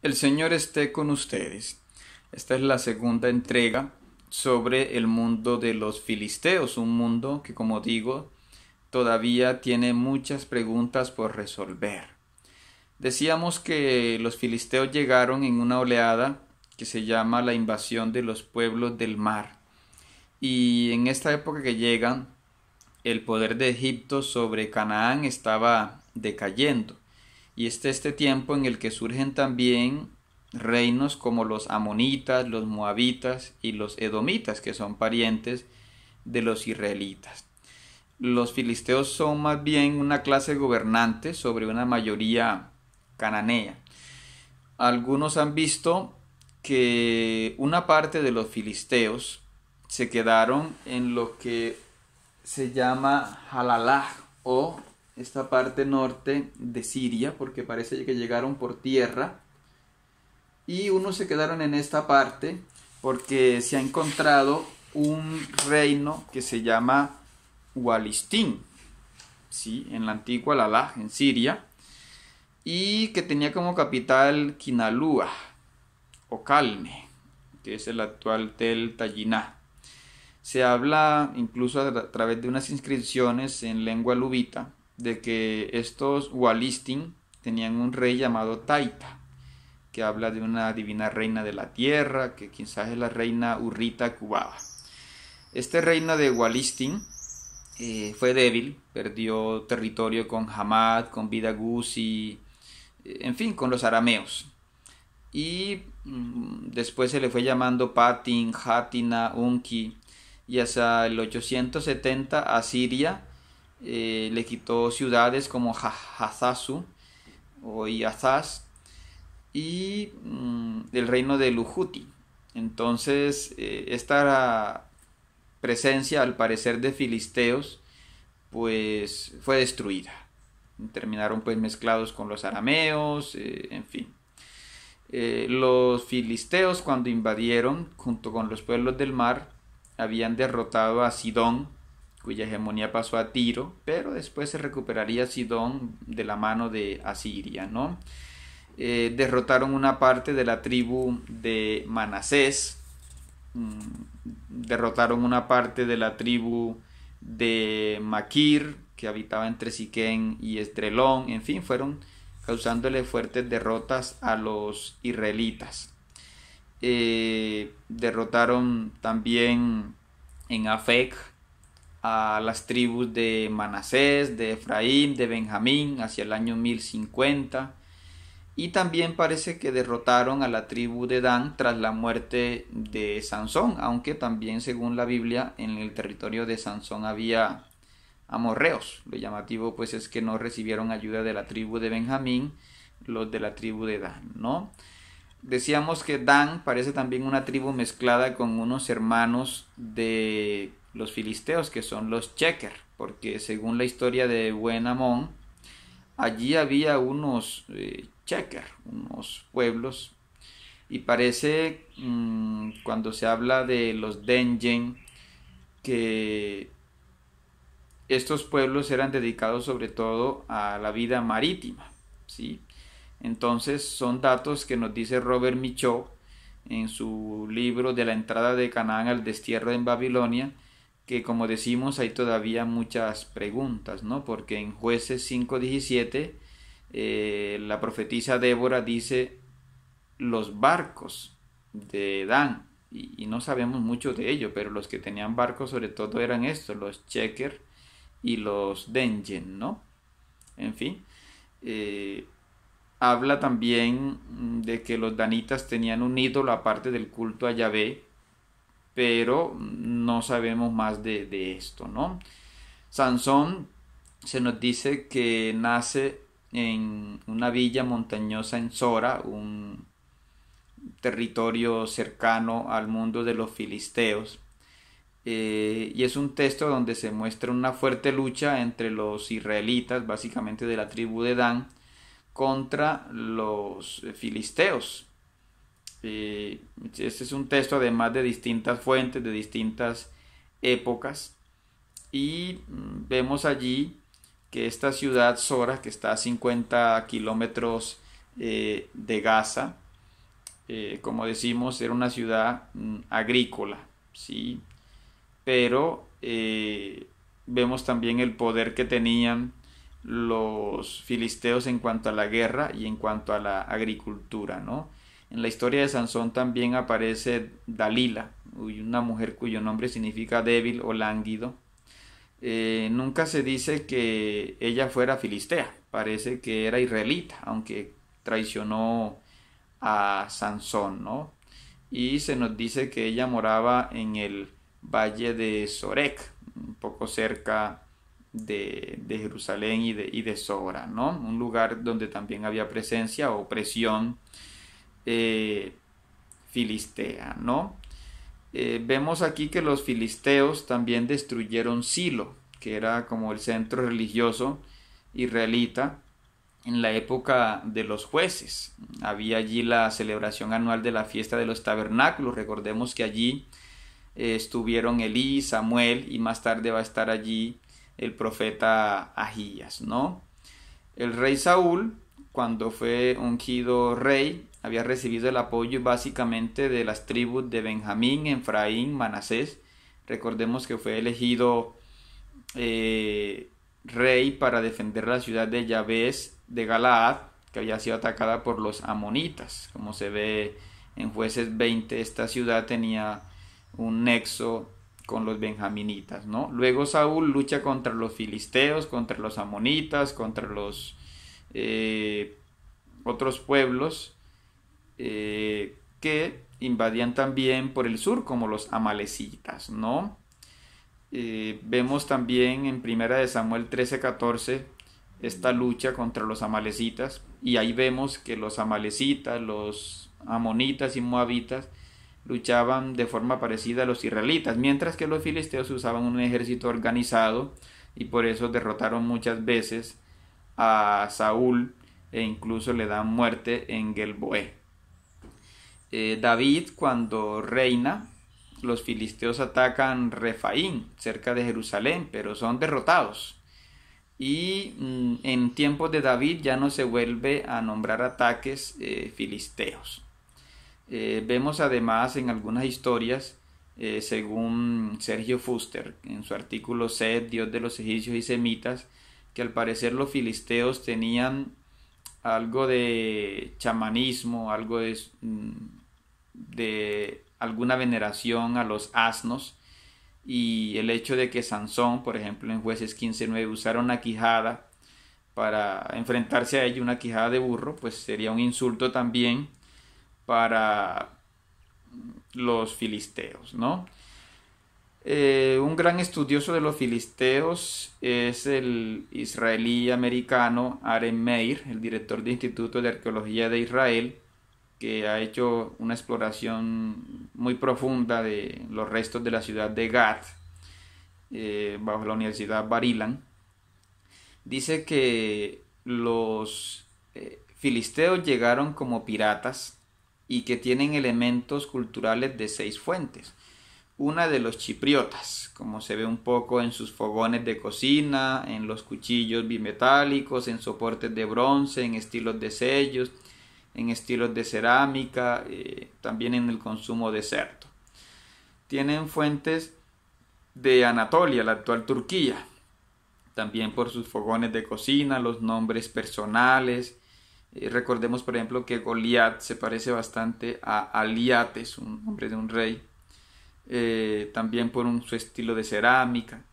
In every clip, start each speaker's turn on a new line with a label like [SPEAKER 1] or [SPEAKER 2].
[SPEAKER 1] El Señor esté con ustedes. Esta es la segunda entrega sobre el mundo de los filisteos, un mundo que, como digo, todavía tiene muchas preguntas por resolver. Decíamos que los filisteos llegaron en una oleada que se llama la invasión de los pueblos del mar. Y en esta época que llegan, el poder de Egipto sobre Canaán estaba decayendo. Y este tiempo en el que surgen también reinos como los amonitas, los moabitas y los edomitas, que son parientes de los israelitas. Los filisteos son más bien una clase gobernante sobre una mayoría cananea. Algunos han visto que una parte de los filisteos se quedaron en lo que se llama Halalaj, o esta parte norte de Siria, porque parece que llegaron por tierra, y unos se quedaron en esta parte porque se ha encontrado un reino que se llama Walistín, ¿sí? En la antigua Halalaj, en Siria, y que tenía como capital Kinalúa o Calne, que es el actual Tel Tayiná. Se habla incluso a través de unas inscripciones en lengua lubita de que estos Walistín tenían un rey llamado Taita, que habla de una divina reina de la tierra, que quizás es la reina Urrita Cubaba. Este reino de Walistín fue débil, perdió territorio con Hamad, con Bidagusi, en fin, con los arameos. Y después se le fue llamando Patin, Hatina, Unki, y hasta el 870 Asiria le quitó ciudades como Hazasu o Yazaz y el reino de Lujuti. Entonces esta presencia, al parecer, de filisteos pues fue destruida. Terminaron pues mezclados con los arameos, en fin. Los filisteos, cuando invadieron junto con los pueblos del mar, habían derrotado a Sidón, cuya hegemonía pasó a Tiro, pero después se recuperaría Sidón de la mano de Asiria, ¿no? Derrotaron una parte de la tribu de Manasés, derrotaron una parte de la tribu de Maquir, que habitaba entre Siquén y Esdrelón, en fin, fueron causándole fuertes derrotas a los israelitas. Derrotaron también en Afec a las tribus de Manasés, de Efraín, de Benjamín hacia el año 1050, y también parece que derrotaron a la tribu de Dan tras la muerte de Sansón, aunque también, según la Biblia, en el territorio de Sansón había amorreos. Lo llamativo pues es que no recibieron ayuda de la tribu de Benjamín los de la tribu de Dan, ¿no? Decíamos que Dan parece también una tribu mezclada con unos hermanos de los filisteos, que son los Chequer, porque según la historia de Buen Amón, allí había unos Chequer, unos pueblos, y parece cuando se habla de los Denyen que estos pueblos eran dedicados sobre todo a la vida marítima, ¿sí? Entonces son datos que nos dice Robert Michaud en su libro de la entrada de Canaán al destierro en Babilonia, que, como decimos, hay todavía muchas preguntas, ¿no? Porque en Jueces 5:17 la profetisa Débora dice los barcos de Dan, y no sabemos mucho de ello, pero los que tenían barcos sobre todo eran estos, los Chequer y los Denyen, ¿no? En fin, habla también de que los danitas tenían un ídolo aparte del culto a Yahvé, pero no sabemos más de esto, ¿no? Sansón se nos dice que nace en una villa montañosa en Sora, un territorio cercano al mundo de los filisteos. Y es un texto donde se muestra una fuerte lucha entre los israelitas, básicamente de la tribu de Dan, contra los filisteos. Este es un texto además de distintas fuentes, de distintas épocas, y vemos allí que esta ciudad Sora, que está a 50 kilómetros de Gaza, como decimos, era una ciudad agrícola, ¿sí? Pero vemos también el poder que tenían los filisteos en cuanto a la guerra y en cuanto a la agricultura, ¿no? En la historia de Sansón también aparece Dalila, una mujer cuyo nombre significa débil o lánguido. Nunca se dice que ella fuera filistea, parece que era israelita, aunque traicionó a Sansón, ¿no? Y se nos dice que ella moraba en el valle de Sorek, un poco cerca de Jerusalén y de Sora, ¿no? Un lugar donde también había presencia o opresión eh, filistea, ¿no? Vemos aquí que los filisteos también destruyeron Silo, que era como el centro religioso israelita en la época de los jueces. Había allí la celebración anual de la fiesta de los tabernáculos. Recordemos que allí estuvieron Elí, Samuel y más tarde va a estar allí el profeta Ahías, ¿no? El rey Saúl, cuando fue ungido rey, había recibido el apoyo básicamente de las tribus de Benjamín, Efraín, Manasés. Recordemos que fue elegido rey para defender la ciudad de Yabes de Galaad, que había sido atacada por los amonitas. Como se ve en Jueces 20, esta ciudad tenía un nexo con los benjaminitas, ¿no? Luego Saúl lucha contra los filisteos, contra los amonitas, contra los otros pueblos que invadían también por el sur, como los amalecitas, ¿no? Vemos también en Primera de Samuel 13:14 esta lucha contra los amalecitas, y ahí vemos que los amalecitas, los amonitas y moabitas luchaban de forma parecida a los israelitas, mientras que los filisteos usaban un ejército organizado y por eso derrotaron muchas veces a Saúl e incluso le dan muerte en Gelboé. David, cuando reina, los filisteos atacan Refaín, cerca de Jerusalén, pero son derrotados. Y en tiempos de David ya no se vuelve a nombrar ataques filisteos. Vemos además en algunas historias, según Sergio Fuster, en su artículo Sed, Dios de los egipcios y semitas, que al parecer los filisteos tenían algo de chamanismo, algo de alguna veneración a los asnos, y el hecho de que Sansón, por ejemplo en Jueces 15:9, usara una quijada para enfrentarse a ello, una quijada de burro, pues sería un insulto también para los filisteos, ¿no? Un gran estudioso de los filisteos es el israelí americano Aren Meir, el director del Instituto de Arqueología de Israel, que ha hecho una exploración muy profunda de los restos de la ciudad de Gat, bajo la Universidad Bar-Ilan. Dice que los filisteos llegaron como piratas y que tienen elementos culturales de 6 fuentes. Una de los chipriotas, como se ve un poco en sus fogones de cocina, en los cuchillos bimetálicos, en soportes de bronce, en estilos de sellos, en estilos de cerámica, también en el consumo de cerdo. Tienen fuentes de Anatolia, la actual Turquía, también por sus fogones de cocina, los nombres personales. Recordemos, por ejemplo, que Goliat se parece bastante a Aliates, un nombre de un rey. También por su estilo de cerámica.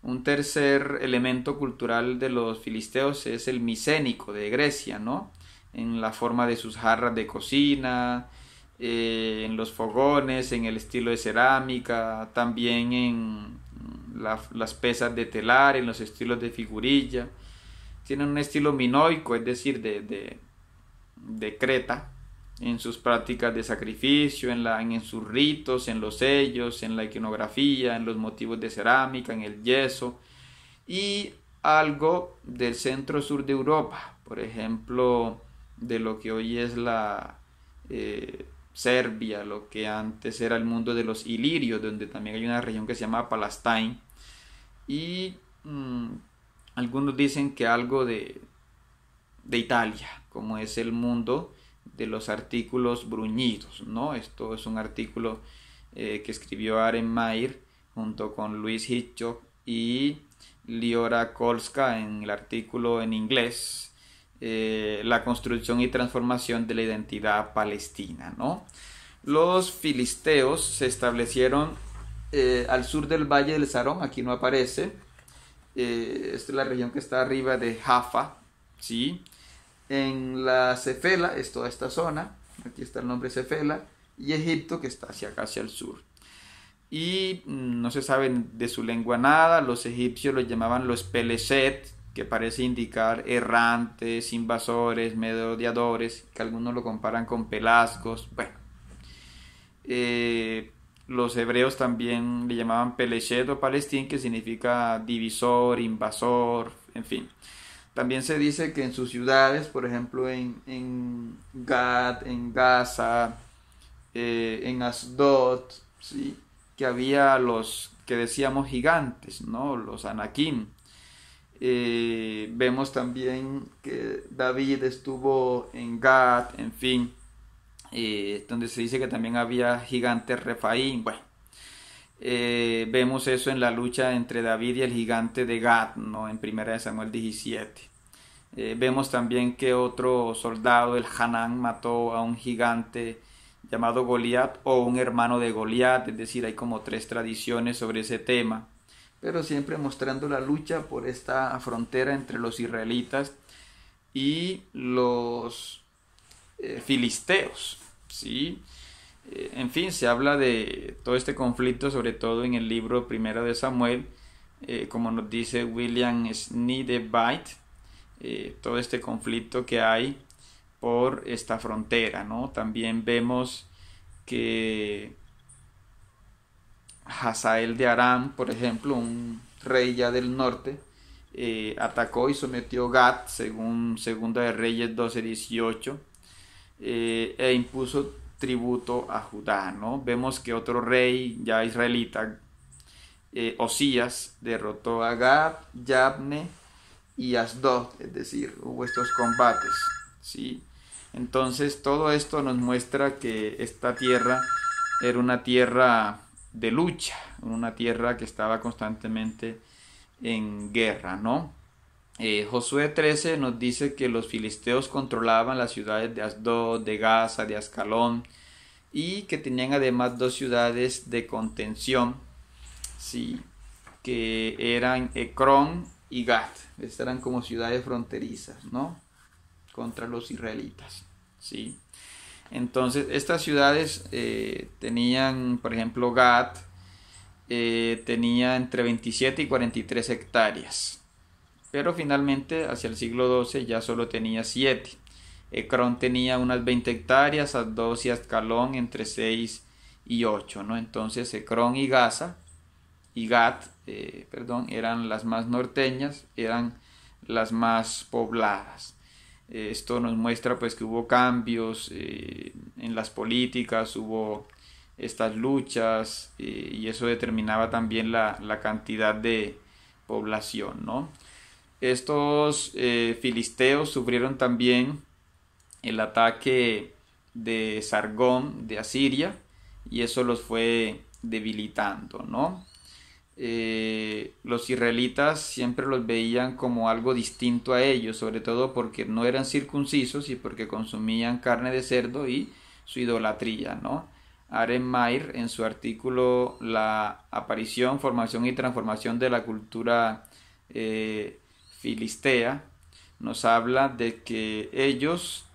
[SPEAKER 1] Un tercer elemento cultural de los filisteos es el micénico de Grecia, ¿no? En la forma de sus jarras de cocina, en los fogones, en el estilo de cerámica, también en las pesas de telar, en los estilos de figurilla. Tienen un estilo minoico, es decir, de Creta, en sus prácticas de sacrificio, en sus ritos, en los sellos, en la iconografía, en los motivos de cerámica, en el yeso, y algo del centro-sur de Europa, por ejemplo, de lo que hoy es la Serbia, lo que antes era el mundo de los ilirios, donde también hay una región que se llama Palestine, y algunos dicen que algo de Italia, como es el mundo de los artículos bruñidos, ¿no? Esto es un artículo que escribió Aren Mair junto con Louis Hitchcock y Liora Kolska en el artículo en inglés, la construcción y transformación de la identidad palestina, ¿no? Los filisteos se establecieron al sur del Valle del Sarón, aquí no aparece, esta es la región que está arriba de Jaffa, ¿sí? En la Cefela es toda esta zona, aquí está el nombre Cefela, y Egipto que está hacia acá, hacia el sur. Y no se sabe de su lengua nada, los egipcios los llamaban los Peleset, que parece indicar errantes, invasores, merodeadores, que algunos lo comparan con pelasgos. Bueno, los hebreos también le llamaban Peleshet o Palestín, que significa divisor, invasor, en fin. También se dice que en sus ciudades, por ejemplo en Gad, en Gaza, en Asdod, ¿sí? Que había los que decíamos gigantes, ¿no? Los Anakim. Vemos también que David estuvo en Gad, en fin, donde se dice que también había gigantes Refaim. Bueno, vemos eso en la lucha entre David y el gigante de Gad, ¿no? En 1 Samuel 17. Vemos también que otro soldado, el Hanán, mató a un gigante llamado Goliat o un hermano de Goliat, es decir, hay como 3 tradiciones sobre ese tema, pero siempre mostrando la lucha por esta frontera entre los israelitas y los filisteos, ¿sí? En fin, se habla de todo este conflicto, sobre todo en el libro Primero de Samuel, como nos dice William Snydebite, todo este conflicto que hay por esta frontera, ¿no? También vemos que Hazael de Aram, por ejemplo, un rey ya del norte, atacó y sometió Gat, según Segunda de Reyes 12:18, e impuso tributo a Judá, ¿no? Vemos que otro rey ya israelita, Osías, derrotó a Gat, Yabne y Asdod, es decir, hubo estos combates, ¿sí? Entonces todo esto nos muestra que esta tierra era una tierra de lucha, una tierra que estaba constantemente en guerra, ¿no? Josué 13 nos dice que los filisteos controlaban las ciudades de Asdod, de Gaza, de Ascalón, y que tenían además 2 ciudades de contención, ¿sí? Que eran Ecrón y Gat. Estas eran como ciudades fronterizas, ¿no? Contra los israelitas, ¿sí? Entonces estas ciudades tenían, por ejemplo, Gat tenía entre 27 y 43 hectáreas, pero finalmente hacia el siglo XII ya solo tenía 7. Ecrón tenía unas 20 hectáreas, Asdod y Ascalón entre 6 y 8, ¿no? Entonces Ecrón y Gaza y Gat, eran las más norteñas, eran las más pobladas. Esto nos muestra pues que hubo cambios en las políticas, hubo estas luchas y eso determinaba también la cantidad de población, ¿no? Estos filisteos sufrieron también el ataque de Sargón de Asiria y eso los fue debilitando, ¿no? Los israelitas siempre los veían como algo distinto a ellos, sobre todo porque no eran circuncisos y porque consumían carne de cerdo y su idolatría, ¿no? Aren Mair, en su artículo La aparición, formación y transformación de la cultura filistea, nos habla de que ellos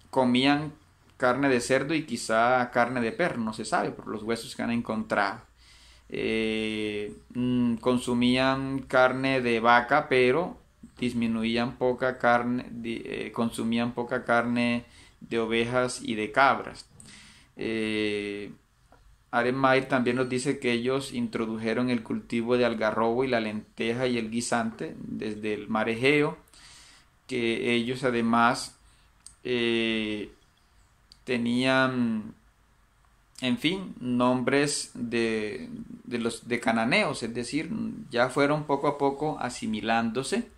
[SPEAKER 1] comían carne de cerdo y quizá carne de perro, no se sabe por los huesos que han encontrado. Consumían carne de vaca, pero disminuían poca carne, consumían poca carne de ovejas y de cabras. Aren Mair también nos dice que ellos introdujeron el cultivo de algarrobo y la lenteja y el guisante desde el mar Egeo, que ellos además tenían, en fin, nombres de cananeos, es decir, ya fueron poco a poco asimilándose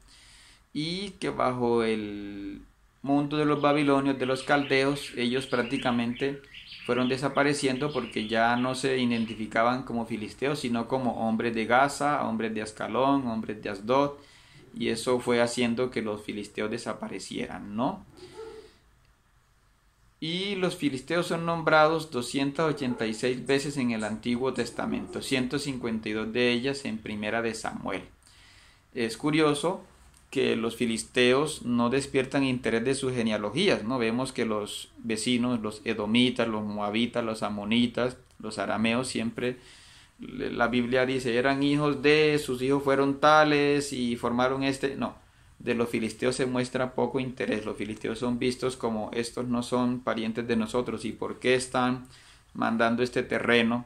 [SPEAKER 1] y que bajo el mundo de los babilonios, de los caldeos, ellos prácticamente fueron desapareciendo porque ya no se identificaban como filisteos, sino como hombres de Gaza, hombres de Ascalón, hombres de Asdod, y eso fue haciendo que los filisteos desaparecieran, ¿no? Y los filisteos son nombrados 286 veces en el Antiguo Testamento, 152 de ellas en Primera de Samuel. Es curioso que los filisteos no despiertan interés de sus genealogías, ¿no? Vemos que los vecinos, los edomitas, los moabitas, los amonitas, los arameos, siempre la Biblia dice, eran hijos de, sus hijos fueron tales y formaron este. No, de los filisteos se muestra poco interés. Los filisteos son vistos como estos no son parientes de nosotros y por qué están mandando este terreno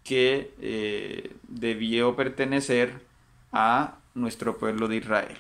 [SPEAKER 1] que debió pertenecer a nuestro pueblo de Israel.